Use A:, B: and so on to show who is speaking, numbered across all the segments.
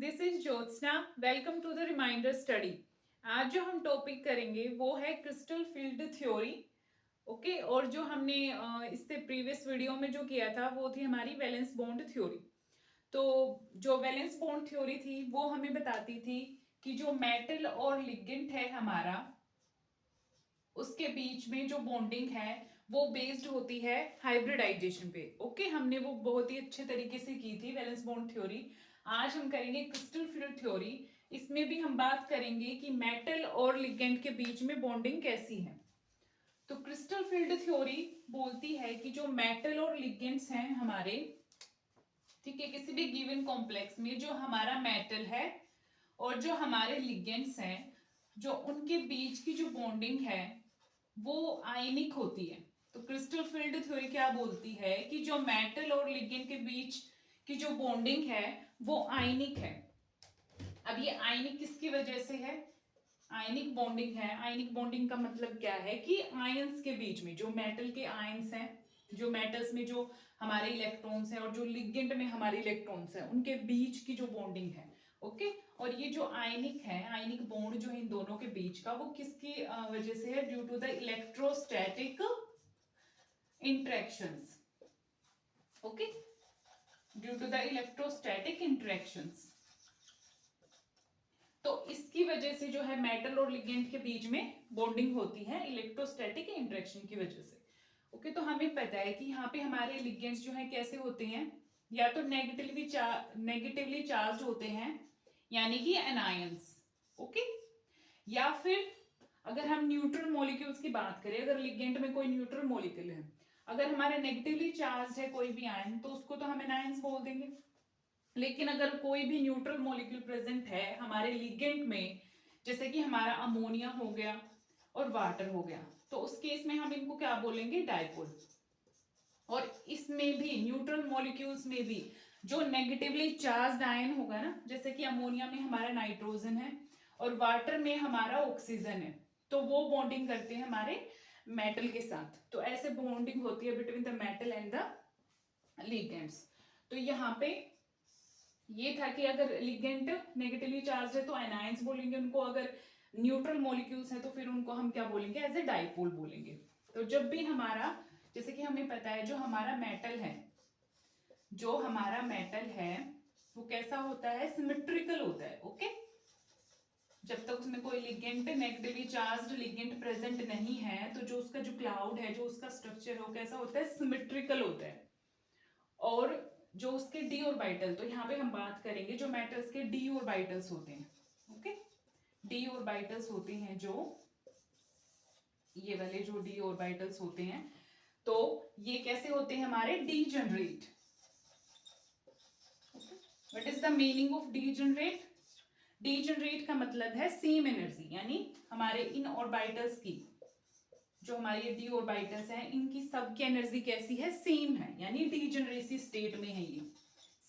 A: This is Jyotsna. Welcome to the reminder study. आज जो हम टॉपिक करेंगे वो है क्रिस्टल फील्ड थ्योरी। ओके, और जो हमने इससे प्रीवियस वीडियो में जो किया था वो थी हमारी वैलेंस बॉन्ड थ्योरी। तो जो वैलेंस बॉन्ड थ्योरी थी वो हमें बताती थी कि जो मेटल और लिगेंड है हमारा, उसके बीच में जो बॉन्डिंग है वो बेस्ड होती है हाइब्रिडाइजेशन पे। ओके, हमने वो बहुत ही अच्छे तरीके से की थी वैलेंस बॉन्ड थ्योरी। आज हम करेंगे क्रिस्टल फील्ड थ्योरी। इसमें भी हम बात करेंगे कि मेटल और लिगेंड के बीच में बॉन्डिंग कैसी है। तो क्रिस्टल फील्ड थ्योरी बोलती है कि जो मेटल और लिगेंड्स हैं हमारे, ठीक है, किसी भी गिवन कॉम्प्लेक्स में जो हमारा मेटल है और जो हमारे लिगेंड्स हैं, जो उनके बीच की जो बॉन्डिंग है वो आयनिक होती है। तो क्रिस्टल फील्ड थ्योरी क्या बोलती है कि जो मेटल और लिगेंड के बीच की जो बॉन्डिंग है वो आयनिक है। अब ये आयनिक किसकी वजह से है? आयनिक बॉन्डिंग है। आयनिक बॉन्डिंग का मतलब क्या है कि आयंस के बीच में जो मेटल के आयंस हैं, जो मेटल्स में जो हमारे इलेक्ट्रॉन्स हैं और जो लिगेंड में हमारे इलेक्ट्रॉन्स हैं, उनके बीच की जो बॉन्डिंग है। ओके, और ये जो आयनिक है, आयनिक बॉन्ड जो है इन दोनों के बीच का, वो किसकी वजह से है? Due to the electrostatic interactions. Okay, due to the electrostatic interactions. तो इसकी वजह से जो है मेटल और लिगेंड के बीच में बॉन्डिंग होती है इलेक्ट्रोस्टैटिक इंटरेक्शन की वजह से। ओके, तो हमें पता है कि यहाँ पे हमारे लिगेंड्स जो है कैसे होते हैं, या तो नेगेटिवली चार्ज होते हैं यानी कि एनायंस। ओके, या फिर अगर हम न्यूट्रल मॉलिक्यूल्स की बात करें, अगर लिगेंड में कोई न्यूट्रल मॉलिक्यूल है, अगर हमारे नेगेटिवली चार्ज है कोई भी आयन, तो उसको तो हम एनायंस बोल देंगे। लेकिन अगर कोई भी न्यूट्रल मॉलिक्यूल प्रेजेंट है हमारे लिगेंड में, जैसे कि हमारा अमोनिया हो गया और वाटर हो गया, तो उस केस में हम इनको क्या बोलेंगे? डाइपोल। और इसमें भी न्यूट्रल मॉलिक्यूल्स में भी जो नेगेटिवली चार्ज आयन होगा ना, जैसे कि अमोनिया में हमारा नाइट्रोजन है और वाटर में हमारा ऑक्सीजन है, तो वो बॉन्डिंग करते हैं हमारे मेटल के साथ। तो ऐसे बॉन्डिंग होती है between the metal and the ligands. तो यहाँ पे ये था कि अगर लिगेंड नेगेटिवली चार्ज है तो एनायंस बोलेंगे उनको, अगर न्यूट्रल मॉलिक्यूल्स हैं तो फिर उनको हम क्या बोलेंगे? एज ए डाइपोल बोलेंगे। तो जब भी हमारा, जैसे कि हमें पता है जो हमारा मेटल है, जो हमारा मेटल है वो कैसा होता है? सिमेट्रिकल होता है। ओके, जब तक उसमें कोई ligand, negatively charged ligand present नहीं है, तो जो उसका जो क्लाउड है, जो उसका स्ट्रक्चर है, वो कैसा होता है? सिमेट्रिकल होता है। और जो उसके डी ऑर्बिटल, तो यहाँ पे हम बात करेंगे जो मेटल्स के डी ऑर्बिटल्स होते हैं। ओके, डी ऑर्बिटल्स होते हैं जो ये वाले जो डी ऑर्बिटल्स होते हैं, तो ये कैसे होते हैं? हमारे degenerate. What is the meaning of degenerate? Degenerate का मतलब है सेम एनर्जी, यानी हमारे इन ऑर्बिटल्स की, जो हमारे डी ऑर्बिटल्स हैं, इनकी सबकी एनर्जी कैसी है? सेम है, यानी डीजनरेसी स्टेट में है, ये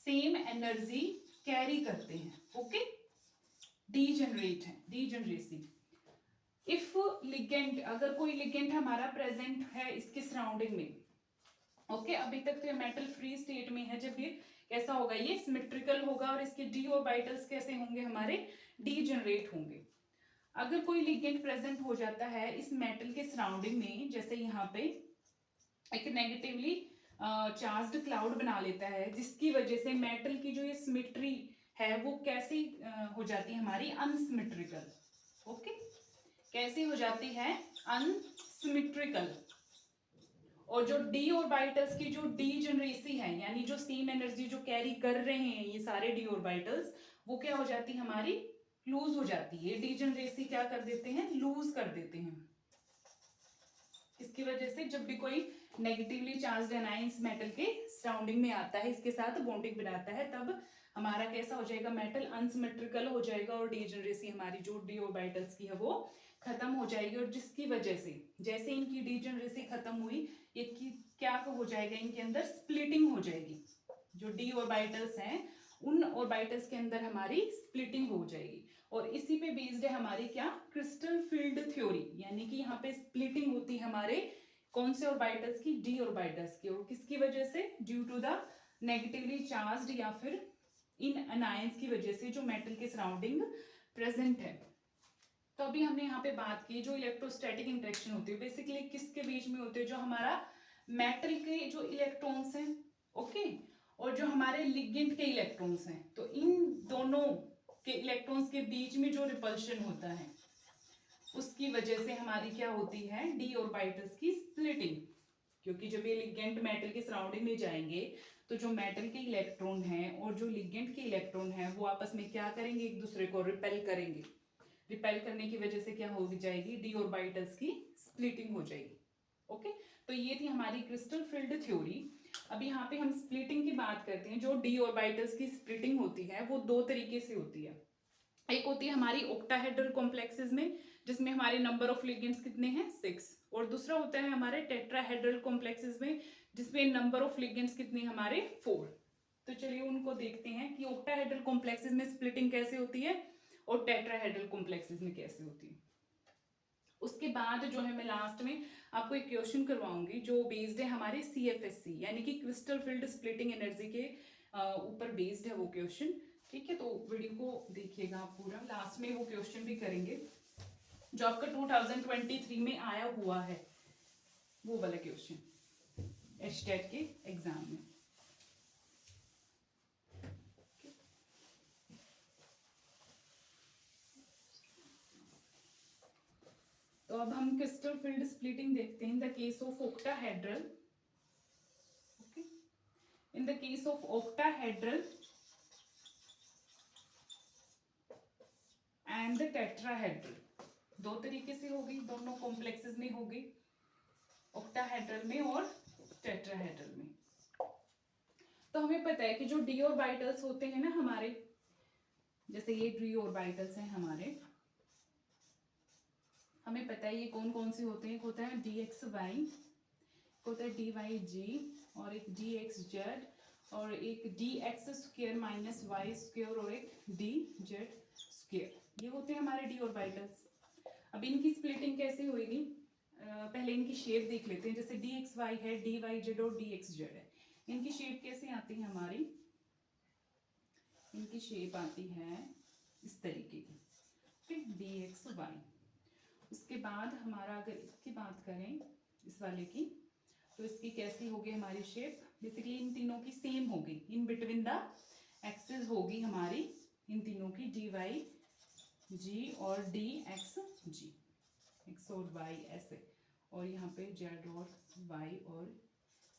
A: सेम एनर्जी कैरी करते हैं। ओके, डीजनरेट है, डीजनरेसी। इफ लिगेंड, अगर कोई लिगेंड हमारा प्रेजेंट है इसके सराउंडिंग में, ओके, अभी तक तो ये मेटल फ्री स्टेट में है, जब ये कैसा होगा? ये सिमेट्रिकल होगा और इसके डी ऑर्बिटल्स कैसे होंगे? हमारे डीजनरेट होंगे। अगर कोई लिगेंड प्रेजेंट हो जाता है इस मेटल के सराउंडिंग में, जैसे यहाँ पे एक नेगेटिवली चार्ज्ड क्लाउड बना लेता है, जिसकी वजह से मेटल की जो ये सिमेट्री है वो कैसी हो जाती है? हमारी अनसिमेट्रिकल। ओके, कैसी हो जाती है? अनसिमेट्रिकल। और जो डी ऑर्बिटल्स की जो डीजनरेसी है, यानी जो सेम एनर्जी जो कैरी कर रहे हैं ये सारे डी ऑर्बिटल्स, वो क्या हो जाती है? हमारी लूज हो जाती है। डीजनरेसी क्या कर देते हैं? लूज कर देते हैं। इसकी वजह से जब भी कोई नेगेटिवली चार्ज्ड एनायंस मेटल के सराउंडिंग में आता है, इसके साथ बॉन्डिंग बनाता है, तब हमारा कैसा हो जाएगा? मेटल अनसिमेट्रिकल हो जाएगा और डीजनरेसी हमारी जो डी ऑर्बिटल्स की है वो खत्म हो जाएगी। और जिसकी वजह से जैसे इनकी डीजनरेसी खत्म हुई, ये क्या हो जाएगा? इनके अंदर स्प्लिटिंग हो जाएगी। जो डी ऑर्बिटल्स हैं उन ऑर्बिटल्स के अंदर हमारी स्प्लिटिंग हो जाएगी। और इसी पे बेस्ड है हमारी क्या? Crystal field theory. यानी कि यहाँ पे स्प्लिटिंग होती है हमारे कौन से ऑर्बिटल्स की? डी ऑर्बिटल्स की। और किसकी वजह से? Due to the negatively charged या फिर इन अनायंस की वजह से जो मेटल के सराउंडिंग प्रेजेंट है। तो अभी हमने यहाँ पे बात की जो इलेक्ट्रोस्टैटिक इंटरेक्शन होती है बेसिकली किसके बीच में होती है, जो हमारा मेटल के जो इलेक्ट्रॉन्स हैं, ओके, और जो हमारे लिगेंड के इलेक्ट्रॉन्स हैं, तो इन दोनों के इलेक्ट्रॉन्स के बीच में जो रिपल्शन होता है उसकी वजह से हमारी क्या होती है, डी ऑर्बिटल्स की स्प्लिटिंग। क्योंकि जब ये लिगेंड मेटल के सराउंडिंग में जाएंगे तो जो मेटल के इलेक्ट्रॉन हैं और जो लिगेंड के इलेक्ट्रॉन हैं वो आपस में क्या करेंगे, एक दूसरे को रिपेल करेंगे। रिपेल करने की वजह से क्या हो जाएगी, डी ऑर्बिटल्स की स्प्लिटिंग हो जाएगी। ओके, तो ये थी हमारी क्रिस्टल फील्ड थ्योरी। अभी यहाँ पे हम स्प्लिटिंग की बात करते हैं। जो डी ऑर्बिटल्स की स्प्लिटिंग होती है वो दो तरीके से होती है। एक होती है हमारी ऑक्टाहेड्रल कॉम्प्लेक्सेस में, जिसमें हमारे नंबर ऑफ लिगेंड्स कितने हैं, 6, और दूसरा होता है हमारे टेट्राहेड्रल कॉम्प्लेक्सेस में, जिसमें नंबर ऑफ लिगेंड्स कितने हमारे 4। तो चलिए उनको देखते हैं कि ऑक्टाहेड्रल कॉम्प्लेक्सेस में स्प्लिटिंग कैसे होती है और टेट्राहेड्रल कॉम्प्लेक्सेस में कैसे होती है। उसके बाद जो है मैं लास्ट में आपको एक क्वेश्चन करवाऊंगी जो बेस्ड है हमारे CFSC यानी कि क्रिस्टल फील्ड स्प्लिटिंग एनर्जी के ऊपर बेस्ड है वो क्वेश्चन। ठीक है, तो वीडियो को देखिएगा आप पूरा, लास्ट में वो क्वेश्चन भी करेंगे जो आपका 2023 में आया हुआ है, वो वाला क्वेश्चन एचटेट के एग्जाम में। तो अब हम क्रिस्टल फील्ड स्प्लिटिंग देखते हैं इन the case of octahedral. Okay, in the case of octahedral and the tetrahedral, दो तरीके से होगी, दोनों कॉम्प्लेक्सेस में होगी, ऑक्टाहेड्रल में और टेट्राहेड्रल में। तो हमें पता है कि जो डी ऑर्बिटल्स होते हैं ना हमारे, जैसे ये डी ऑर्बिटल्स हैं हमारे, हमें पता है ये कौन कौन से होते हैं। एक होता है dxy, एक होता है dyg, और एक dxz, और एक dx² माइनस y² और एक dz²। ये होते हैं हमारे डी ऑर्बिटल्स। अब इनकी स्प्लिटिंग कैसे होगी, पहले इनकी शेप देख लेते हैं। जैसे dxy है, dyz और dxz है, इनकी शेप कैसे आती है हमारी, इनकी शेप आती है इस तरीके की, फिर dxy। उसके बाद हमारा अगर इसकी बात करें इस वाले की, तो इसकी कैसी होगी हमारी शेप, बेसिकली इन तीनों की सेम होगी, इन बिटवीन द एक्सिस होगी हमारी इन तीनों की dyg और dxg, x और y ऐसे, और यहाँ पे z और y और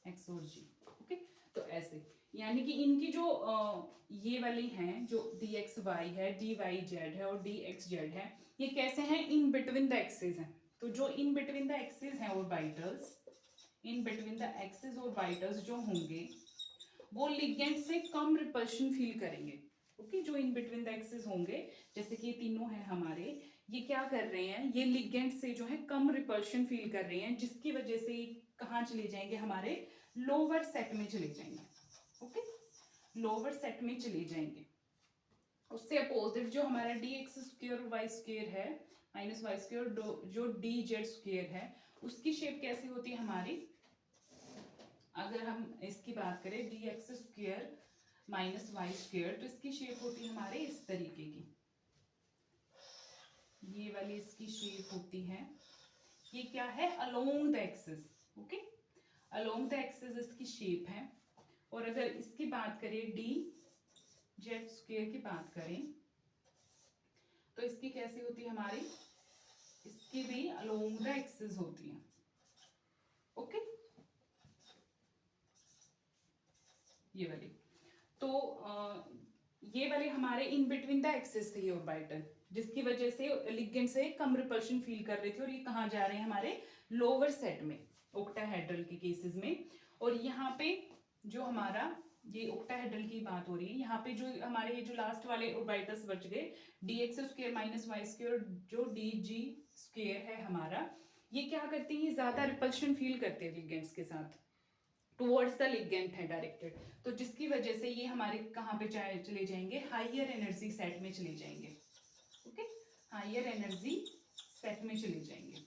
A: x और g। ओके, तो ऐसे, यानी कि इनकी जो ये वाली हैं, जो dxy है, dyz है और dxz है, ये कैसे हैं, इन बिटवीन द एक्सिस हैं। तो जो इन बिटवीन द एक्सिस हैं orbitals, in between the axis orbitals जो होंगे वो लिगेंड से कम रिपल्शन फील करेंगे। ओके, जो इन बिटवीन द एक्सिस होंगे, जैसे कि ये तीनों हैं हमारे, ये क्या कर रहे हैं, ये लिगेंड से जो है कम रिपल्शन फील कर रहे हैं, जिसकी वजह से कहाँ चले जाएंगे, हमारे लोअर सेट में चले जाएंगे। ओके, लोअर सेट में चले जाएंगे। उससे अपोजिट जो हमारा dx² और y² है माइनस y², जो dz² है, उसकी शेप कैसी होती है हमारी, अगर हम इसकी बात करें dx² माइनस y², तो इसकी शेप होती है हमारे इस तरीके की, ये वाली इसकी शेप होती है। ये क्या है, along the axis. Okay, along the axis इसकी शेप है। और अगर इसकी बात करें dz² की बात करें, तो इसकी कैसी होती है हमारी, इसकी भी अलोंग द एक्सिस होती है। ओके, ये वाली, तो ये वाले हमारे इन बिटवीन द एक्सिस थे ये ऑर्बिटल, जिसकी वजह से लिगेंड से कम रिपल्शन फील कर रहे थे, और ये कहाँ जा रहे हैं हमारे लोअर सेट में, ऑक्टाहेड्रल के केसेस में। और यहाँ पे जो हमारा ये ऑक्टाहेड्रल की बात हो रही है, यहाँ पे जो हमारे ये जो लास्ट वाले ऑर्बिटल्स बच गए dx² माइनस y², जो dg² है हमारा, ये क्या करते हैं, ये ज्यादा रिपल्शन फील करते हैं लिगेंड्स के साथ, टुवर्ड्स द लिगेंड है डायरेक्टेड, तो जिसकी वजह से ये हमारे कहाँ पे चले जाएंगे, हाइयर एनर्जी सेट में चले जाएंगे। ओके, हाइयर एनर्जी सेट में चले जाएंगे।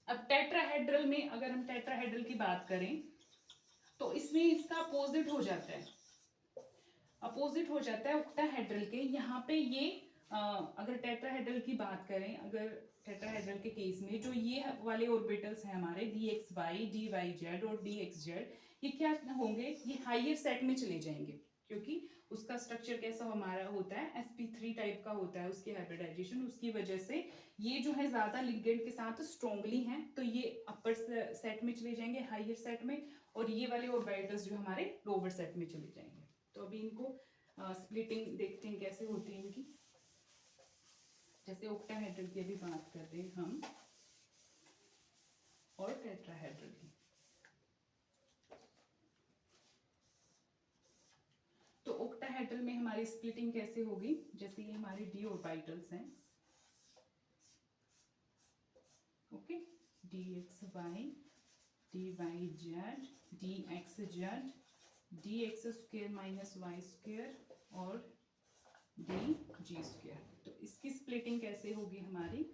A: अब टेट्राहेड्रल में अगर हम टेट्राहेड्रल की बात करें, तो इसमें इसका अपोजिट हो जाता है। अपोजिट हो जाता है ऑक्टाहेड्रल के। यहाँ पे ये अगर टेट्राहेड्रल की बात करें, अगर टेट्राहेड्रल के केस में जो ये वाले ऑर्बिटल्स हैं हमारे dxy, dyz और dxz, ये क्या होंगे, ये हायर सेट में चले जाएंगे, क्योंकि उसका स्ट्रक्चर कैसा हमारा होता है, sp3 टाइप का होता है उसकी हाइब्रिडाइजेशन। उसकी वजह से ये जो है ज्यादा लिगेंड के साथ स्ट्रॉन्गली हैं, तो ये अपर सेट में चले जाएंगे, हायर सेट में, और ये वाले ऑर्बिटल्स जो हमारे लोअर सेट में चले जाएंगे। तो अभी इनको स्प्लिटिंग देखते हैं कैसे होती है इनकी। जैसे ऑक्टाहेड्रल की अभी बात कर रहे हैं हम, और टेट्राहेड्रल की। तो ऑक्टाहेड्रल में हमारी स्प्लिटिंग कैसे होगी, जैसे ये हमारे डी ऑर्बिटल्स हैं, okay, dxy, dyz, dxz, dx square minus Y square और dg स्क्वायर। तो इसकी स्प्लिटिंग कैसे होगी हमारी,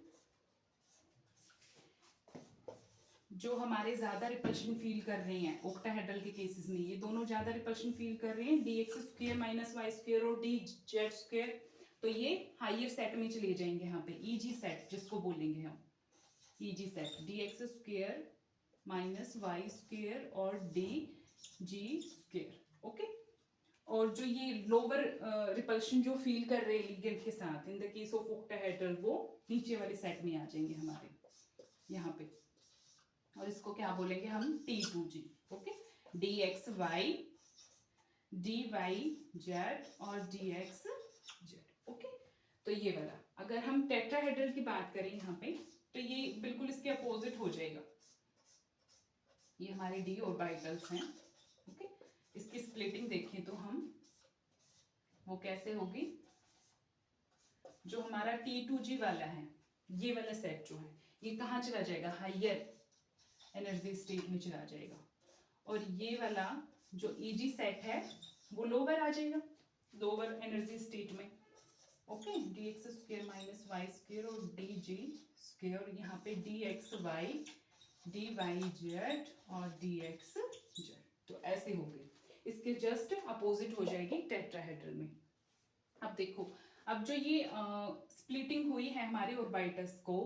A: जो हमारे ज्यादा रिपल्शन फील कर रहे हैं ऑक्टाहेड्रल के केसेस में, ये दोनों ज्यादा रिपल्शन फील कर रहे हैं, dx square minus Y square और dz स्क्वायर, तो ये हायर सेट में चले जाएंगे, यहाँ पे eg सेट जिसको बोलेंगे हम, eg set, dx square minus Y square और dg स्क्वायर, ओके। और जो ये लोअर रिपल्शन जो फील कर रहे हैं लिगेंड के साथ इन द केस ऑफ ऑक्टाहेड्रल, वो नीचे वाले सेट में आ जाएंगे हमारे यहाँ पे, और इसको क्या बोलेंगे हम, T2G, ओके, dxy, dyz और dxz, ओके। तो ये वाला अगर हम टेट्राहेड्रल की बात करें यहाँ पे, तो ये बिल्कुल इसके अपोजिट हो जाएगा, ये हमारे डी ऑर्बिटल्स हैं, ओके। इसकी स्प्लिटिंग देखें तो हम, वो कैसे होगी, जो हमारा T2G वाला है, ये वाला सेट जो है, ये कहाँ चला जाएगा, हायर एनर्जी स्टेट में चला जाएगा, और ये वाला जो EG सेट है वो लोअर आ जाएगा, लोअर एनर्जी स्टेट में, okay, dx square minus Y square और dg स्क्वायर, यहाँ पे dxy, dyz और dxz। तो ऐसे हो गए, इसके जस्ट अपोजिट हो जाएगी टेट्राहेड्रल में। अब देखो, अब जो ये स्प्लिटिंग हुई है हमारे ऑर्बिटल्स को,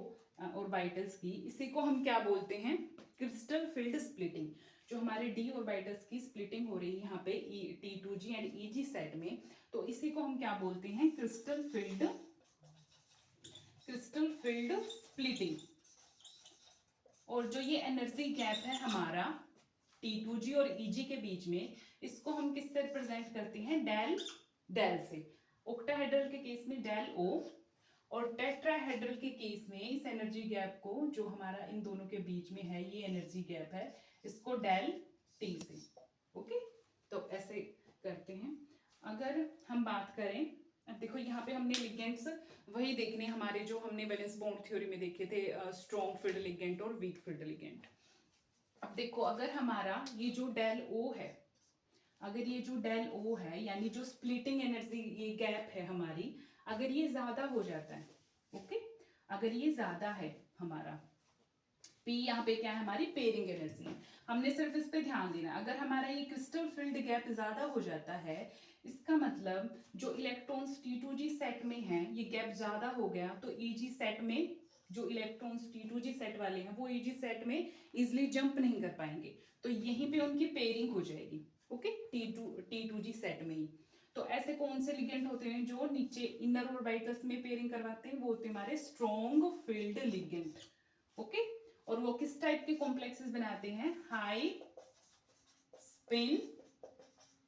A: ऑर्बिटल्स की, इसी को हम क्या बोलते हैं, क्रिस्टल फील्ड स्प्लिटिंग। जो हमारे डी ऑर्बिटल्स की स्प्लिटिंग हो रही है यहाँ पे T2G एंड EG सेट में, तो इसी को हम क्या बोलते हैं, क्रिस्टल फील्ड स्प्लिटिंग। और जो ये एनर्जी गैप है हमारा T2G और EG के बीच में, इसको हम किससे रिप्रेजेंट करते हैं, डेल से। ऑक्टाहेड्रल के केस में डेल O, और टेट्राहेड्रल के केस में इस एनर्जी गैप को, जो हमारा इन दोनों के बीच में है ये एनर्जी गैप है, इसको डेल T से, ओके। तो ऐसे करते हैं। अगर हम बात करें, अब देखो यहाँ पे हमने लिगेंड्स वही देखने हमारे जो हमने वैलेंस बॉन्ड थ्योरी में देखे थे, स्ट्रॉन्ग फील्ड लिगेंड और वीक फील्ड लिगेंड। अब देखो, अगर हमारा ये जो डेल O है, अगर ये जो डेल O है, यानी जो स्प्लिटिंग एनर्जी ये गैप है हमारी, अगर ये ज्यादा हो जाता है, ओके, अगर ये ज्यादा है हमारा, P यहाँ पे क्या है, हमारी पेयरिंग एनर्जी है, हमने सिर्फ इस पे ध्यान देना। अगर हमारा ये क्रिस्टल फील्ड गैप ज्यादा हो जाता है, इसका मतलब जो इलेक्ट्रॉन्स T2G सेट में हैं, ये गैप ज्यादा हो गया, तो EG सेट में जो इलेक्ट्रॉन्स T2G सेट वाले हैं वो EG सेट में इजिली जंप नहीं कर पाएंगे, तो यहीं पे उनकी पेयरिंग हो जाएगी, ओके, T2G सेट में ही। तो ऐसे कौन से लिगेंड होते हैं जो नीचे इनर ऑर्बिटल्स में पेयरिंग करवाते हैं, वो होते हैं हमारे स्ट्रॉन्ग फील्ड लिगेंड, ओके। और वो किस टाइप के कॉम्प्लेक्सेस बनाते हैं, high spin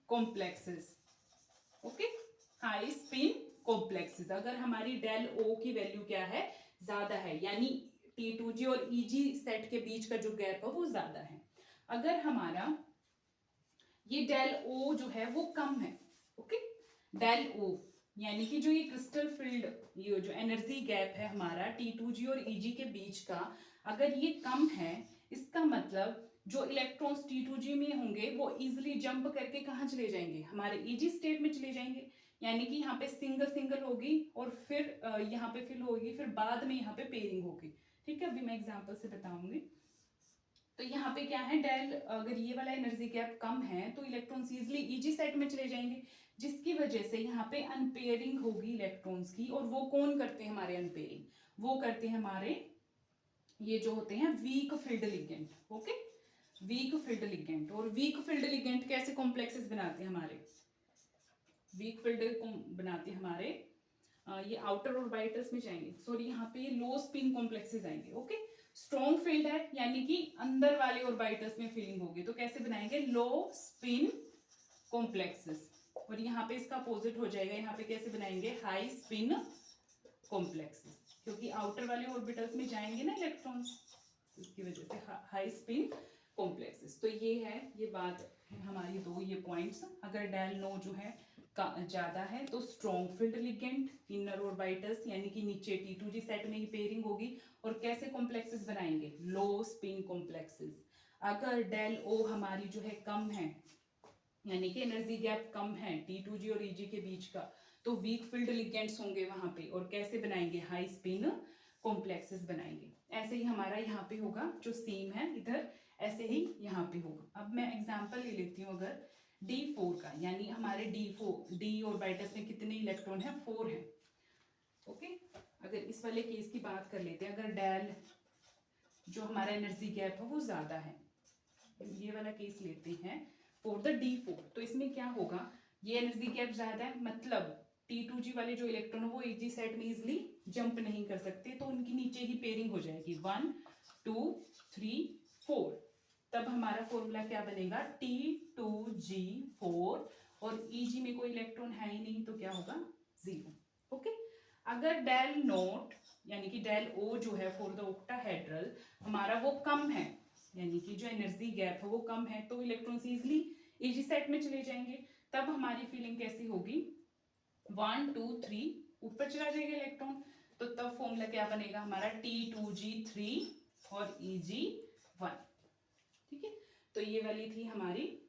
A: complexes, okay, high spin complexes. अगर हमारी डेल O की वैल्यू क्या है, ज्यादा है, यानी T2G और EG सेट के बीच का जो गैप है वो ज्यादा है। अगर हमारा ये डेल O जो है वो कम है, ओके, डेल O यानी कि जो ये क्रिस्टल फील्ड, ये जो एनर्जी गैप है हमारा T2G और EG के बीच का, अगर ये कम है, इसका मतलब जो इलेक्ट्रॉन्स T2G में होंगे वो इजिली जंप करके कहाँ चले जाएंगे, हमारे EG स्टेट में चले जाएंगे, यानी कि यहाँ पे सिंगल होगी और फिर यहाँ पे फिल होगी, फिर बाद में यहाँ पे पेयरिंग होगी, ठीक है। अभी मैं एग्जांपल से बताऊंगी। तो यहाँ पे क्या है, डेल अगर ये वाला एनर्जी गैप कम है तो इलेक्ट्रॉन्स इजिली ईजी सेट में चले जाएंगे, जिसकी वजह से यहाँ पे अनपेयरिंग होगी इलेक्ट्रॉन्स की। और वो कौन करते हैं हमारे अनपेयरिंग, वो करते हैं हमारे ये जो होते हैं week field ligand. Okay, week field ligand. और वीक फील्ड लिगेंड कैसे कॉम्प्लेक्सेस बनाते हैं हमारे, वीक फील्ड बनाते हैं हमारे ये आउटर ऑर्बिटल्स में जाएंगे, सॉरी यहाँ पे ये लो स्पिन कॉम्प्लेक्सेस आएंगे। ओके, स्ट्रॉन्ग फील्ड है यानी कि अंदर वाले ऑर्बिटल्स में फीलिंग होगी, तो कैसे बनाएंगे, लो स्पिन कॉम्प्लेक्सेस। और यहाँ पे इसका अपोजिट हो जाएगा, यहाँ पे कैसे बनाएंगे, हाई स्पिन कॉम्प्लेक्सेस, क्योंकि आउटर वाले ऑर्बिटल्स में जाएंगे ना इलेक्ट्रॉन्स, इसकी वजह से हाई स्पिन कॉम्प्लेक्सेस। तो ये है, ये बात है हमारी दो ये पॉइंट्स। अगर डेल नो जो है ज्यादा है तो strong field ligand inner orbitals यानी कि नीचे T2G सेट में ही पेयरिंग होगी। और कैसे कॉम्प्लेक्सेस बनाएंगे, लो स्पिन कॉम्प्लेक्सेस। अगर डेल ओ हमारी जो है कम है, यानी कि एनर्जी गैप कम है T2G और EG के बीच का, तो वीक फील्ड लिगेंड्स होंगे वहां पे, और कैसे बनाएंगे, हाई स्पिन कॉम्प्लेक्सेस बनाएंगे। ऐसे ही हमारा यहाँ पे होगा, जो सेम है इधर ऐसे ही यहाँ पे होगा। अब मैं एग्जांपल ले लेती हूँ अगर D4 का, यानी हमारे D ऑर्बिटल्स में कितने इलेक्ट्रॉन है, 4 है। ओके, अगर इस वाले केस की बात कर लेते हैं, अगर डेल जो हमारा एनर्जी गैप है वो ज्यादा है, ये वाला केस लेते हैं फॉर द D4, तो इसमें क्या होगा, ये एनर्जी गैप ज्यादा है, मतलब T2G वाले जो इलेक्ट्रॉन है वो EG सेट में इजिली जंप नहीं कर सकते, तो उनकी नीचे ही पेयरिंग हो जाएगी 1 2 3 4। तब हमारा फॉर्मूला क्या बनेगा, T2G4, और EG में कोई इलेक्ट्रॉन है ही नहीं तो क्या होगा, 0। ओके, अगर डेल नोट यानी कि डेल ओ जो है फॉर द ऑक्टाहेड्रल हमारा वो कम है, यानी कि जो एनर्जी गैप है वो कम है, तो इलेक्ट्रॉन्स इजिली EG सेट में चले जाएंगे। तब हमारी फीलिंग कैसी होगी, 1 2 3 ऊपर चला जाएगा इलेक्ट्रॉन, तो तब फॉर्मूला क्या बनेगा हमारा, T2G3 और EG1। ठीक है, तो ये वाली थी हमारी।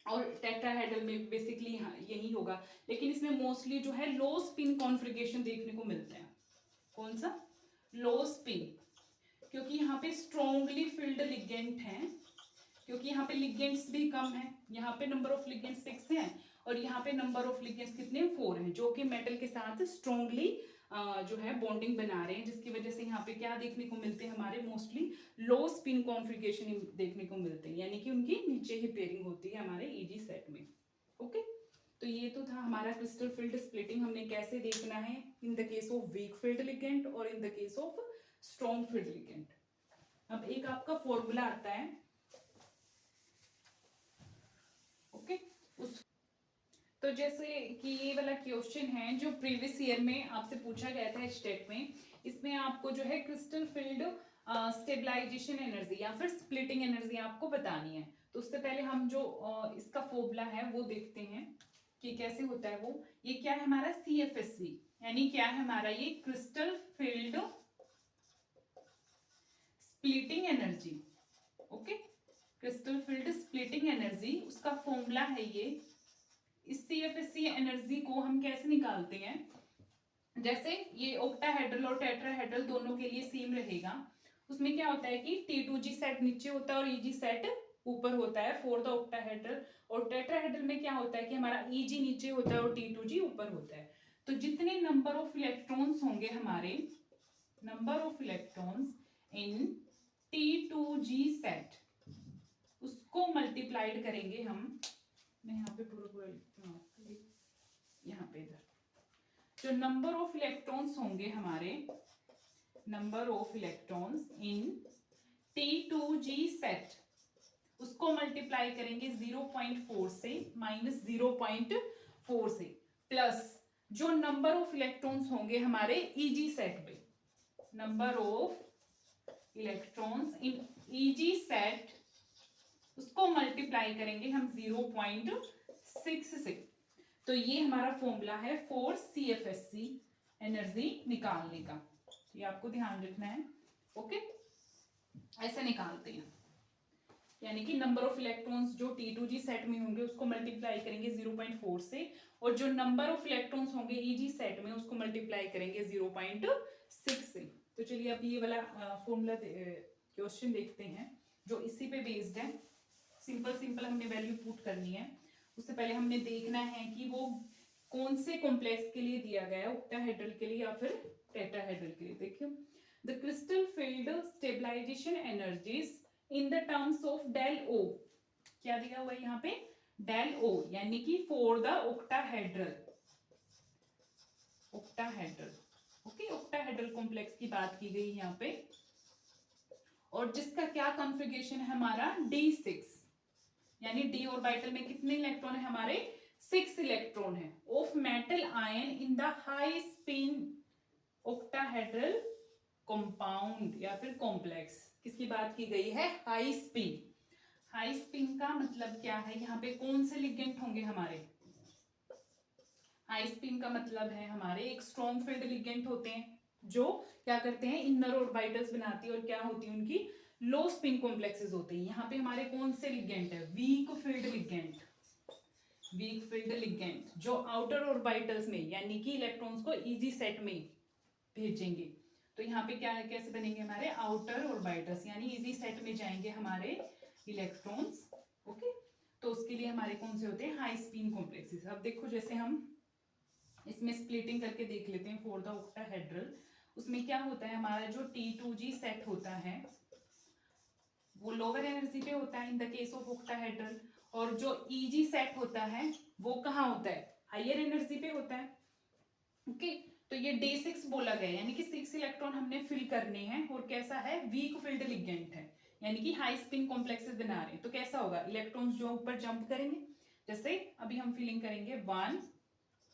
A: और टेट्राहेड्रल में बेसिकली यही होगा, लेकिन इसमें मोस्टली जो है लो स्पिन कॉन्फ़िगरेशन देखने को मिलते हैं। कौन सा, लो स्पिन, क्योंकि यहाँ पे स्ट्रॉन्गली फिल्ड लिगेंड हैं, क्योंकि यहाँ पे लिगेंड्स भी कम है, यहाँ पे नंबर ऑफ लिगेंड्स 6 हैं और यहाँ पे नंबर ऑफ लिगेंड्स कितने, 4 हैं, जो कि मेटल के साथ स्ट्रॉन्गली जो है बॉन्डिंग बना रहे हैं, जिसकी वजह से यहाँ पे क्या देखने को मिलते हैं हमारे, मोस्टली लो स्पिन कॉन्फ़िगरेशन देखने को मिलते हैं, यानी कि उनकी नीचे ही पेयरिंग होती है हमारे EG सेट में। ओके, तो ये तो था हमारा क्रिस्टल फील्ड स्प्लिटिंग, हमने कैसे देखना है in the case of weak field ligand और in the case of strong field ligand. अब एक आपका फॉर्मूला आता है, ओके, उस तो जैसे कि ये वाला क्वेश्चन है जो प्रीवियस ईयर में आपसे पूछा गया था स्टेट में, इसमें आपको जो है क्रिस्टल फील्ड स्टेबलाइजेशन एनर्जी या फिर स्प्लिटिंग एनर्जी आपको बतानी है। तो उससे पहले हम जो इसका फॉर्मूला है वो देखते हैं कि कैसे होता है वो। ये क्या है हमारा, CFSC, यानी क्या है हमारा ये, crystal field splitting energy. Okay, crystal field splitting energy, उसका फॉर्मूला है ये। इस CFSC एनर्जी को हम कैसे निकालते हैं, जैसे ये ऑक्टाहेड्रल और टेट्राहेड्रल दोनों के लिए सेम रहेगा। उसमें क्या होता है कि T2G सेट नीचे होता है और EG सेट ऊपर होता है फॉर द ऑक्टाहेड्रल, और टेट्राहेड्रल में क्या होता है कि हमारा EG नीचे होता है और T2G ऊपर होता है। तो जितने नंबर ऑफ इलेक्ट्रॉन्स होंगे हमारे, number of electrons in T2G set, उसको मल्टीप्लाइड करेंगे हम, मैं यहाँ पे पूरा लिखती हूँ, यहाँ पे इधर जो नंबर ऑफ इलेक्ट्रॉन्स होंगे हमारे, number of electrons in T2G set, उसको मल्टीप्लाई करेंगे 0.4 से, -0.4 से, प्लस जो नंबर ऑफ इलेक्ट्रॉन्स होंगे हमारे EG सेट पे, number of electrons in EG set, उसको मल्टीप्लाई करेंगे हम 0.6 से। तो ये हमारा फॉर्मूला है फॉर CFSC एनर्जी निकालने का, ये आपको ध्यान रखना है। ओके, ऐसे निकालते हैं, यानी कि नंबर ऑफ इलेक्ट्रॉन्स जो T2G सेट में होंगे उसको मल्टीप्लाई करेंगे 0.4 से, और जो नंबर ऑफ इलेक्ट्रॉन्स होंगे EG सेट में उसको मल्टीप्लाई करेंगे 0.6 से। तो चलिए अब ये वाला फॉर्मूला क्वेश्चन देखते हैं। जो इसी पे बेस्ड है। सिंपल हमने वैल्यू पुट करनी है। उससे पहले हमने देखना है कि वो कौन से कॉम्प्लेक्स के लिए दिया गया है, ऑक्टाहेड्रल के लिए या फिर टेट्राहेड्रल के लिए। देखिए, the crystal field stabilization energies in the terms of del O, क्या दिया हुआ है यहाँ पे, डेल ओ, यानी कि for the octahedral, okay, octahedral complex की बात की गई यहाँ पे, और जिसका क्या कॉन्फ़िगरेशन है हमारा D6, यानी डी ऑर्बिटल में कितने इलेक्ट्रॉन है हमारे, 6 इलेक्ट्रॉन है, of metal ion in the high spin octahedral compound या फिर कॉम्प्लेक्स। किसकी बात की गई है, हाई स्पिन। हाई स्पिन का मतलब क्या है, यहाँ पे कौन से लिगेंड होंगे हमारे, हाई स्पिन का मतलब है हमारे एक स्ट्रॉन्ग फील्ड लिगेंड होते हैं जो क्या करते हैं, इनर ऑर्बिटल्स बनाती है, और क्या होती है उनकी, लो स्पिन कॉम्प्लेक्सेस होते हैं। यहाँ पे हमारे कौन से लिगेंड है, वीक फील्ड लिगेंड, जो आउटर ऑर्बिटल्स में यानी कि इलेक्ट्रॉन्स को इजी सेट में भेजेंगे। तो यहाँ पे क्या कैसे बनेंगे हमारे आउटर ऑर्बिटल्स, यानी इजी सेट में जाएंगे हमारे इलेक्ट्रॉन्स, ओके। तो उसके लिए हमारे कौन से होते हैं, हाई स्पिन कॉम्प्लेक्सेस। अब देखो, जैसे हम इसमें स्प्लिटिंग करके देख लेते हैं फॉर द ऑक्टाहेड्रल। उसमें क्या होता है, हमारा जो T2G सेट होता है वो लोअर एनर्जी पे होता है in the case of octahedral, और जो EG सेट होता है वो कहाँ होता है, हायर एनर्जी पे होता है, ओके। तो ये D6 बोला गया, यानी कि 6 इलेक्ट्रॉन हमने फिल करने हैं, और कैसा है, वीक फील्ड लिगेंड है, यानी कि हाई स्पिन कॉम्प्लेक्सेस बना रहे हैं। तो कैसा होगा, इलेक्ट्रॉन्स जो ऊपर जंप करेंगे, जैसे अभी हम फिलिंग करेंगे 1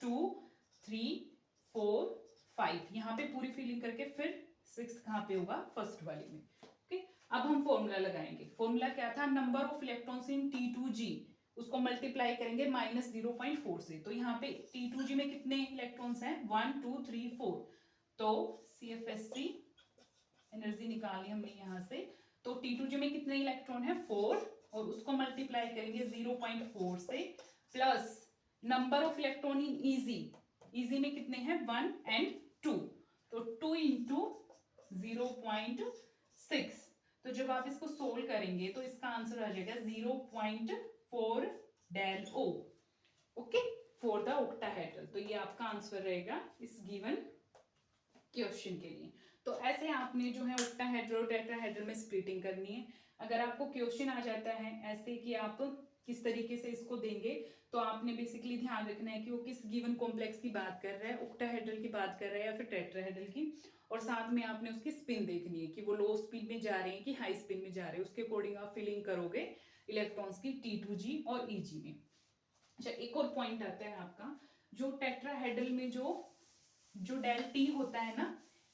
A: 2 3 4 5, यहाँ पे पूरी फिलिंग करके फिर 6 कहाँ पे होगा, फर्स्ट वाली में, ओके। अब हम फॉर्मूला लगाएंगे। फॉर्मूला क्या था, number of electrons in T2G, उसको मल्टीप्लाई करेंगे -0.4 से। तो यहाँ पे T2G में कितने इलेक्ट्रॉन्स हैं, 1 2 3 4, तो CFSC एनर्जी निकाली हमने यहाँ से, तो T2G में कितने इलेक्ट्रॉन है, 4, और उसको मल्टीप्लाई करेंगे 0.4 से, plus number of electron in EG में कितने हैं, 1 and 2, तो 2 into 0.6। तो जब आप इसको सोल्व करेंगे तो इसका आंसर आ जाएगा 0.4 del O, okay, for the octahedral. तो ये आपका आंसर रहेगा इस गिवन क्वेश्चन के लिए। तो ऐसे आपने जो है ऑक्टाहेड्रल और टेट्राहेड्रल में स्प्लिटिंग करनी है। अगर आपको क्वेश्चन आ जाता है ऐसे कि आप किस तरीके से इसको देंगे, तो आपने बेसिकली ध्यान रखना है कि वो किस गिवन कॉम्प्लेक्स की बात कर रहा है, ऑक्टाहेड्रल की बात कर रहा है या फिर टेट्राहेड्रल की, और साथ में आपने उसकी स्पिन देखनी है कि वो लो स्पिन में जा रहे हैं कि हाई स्पिन में जा रहे हैं। उसके अकॉर्डिंग आप फिलिंग करोगे इलेक्ट्रॉन्स की T2G और EG में। अच्छा, एक और पॉइंट आता है आपका, जो टेट्राहेड्रल में जो डेल टी होता है ना,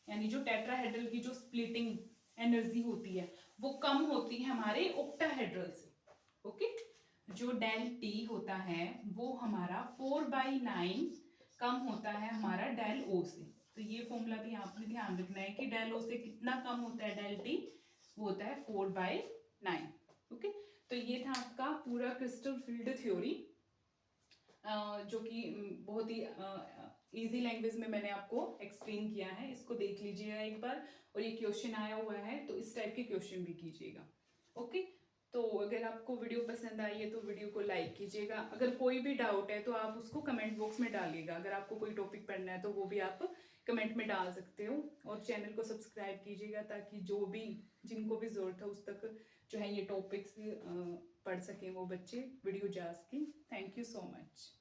A: यानी जो टेट्राहेड्रल की जो स्प्लिटिंग एनर्जी होती है वो कम होती है हमारे ऑक्टाहेड्रल से, ओके। जो डेल टी होता है वो हमारा 4/9 कम होता है हमारा डेल ओ से। तो ये फॉर्मूला भी आपने ध्यान रखना है कि डेल ओ से कितना कम होता है डेल टी, वो होता है 4/9, ओके। तो ये था आपका पूरा क्रिस्टल फील्ड थ्योरी, जो कि बहुत ही इजी लैंग्वेज में मैंने आपको एक्सप्लेन किया है। इसको देख लीजिएगा एक बार, और ये क्वेश्चन आया हुआ है तो इस टाइप के क्वेश्चन भी कीजिएगा, ओके। तो अगर आपको वीडियो पसंद आई है तो वीडियो को लाइक कीजिएगा। अगर कोई भी डाउट है तो आप उसको कमेंट बॉक्स में डालिएगा। अगर आपको कोई टॉपिक पढ़ना है तो वो भी आप कमेंट में डाल सकते हो, और चैनल को सब्सक्राइब कीजिएगा ताकि जो भी जिनको भी ज़रूरत है उस तक जो है ये टॉपिक्स पढ़ सकें वो बच्चे वीडियो जा सकें। Thank you so much.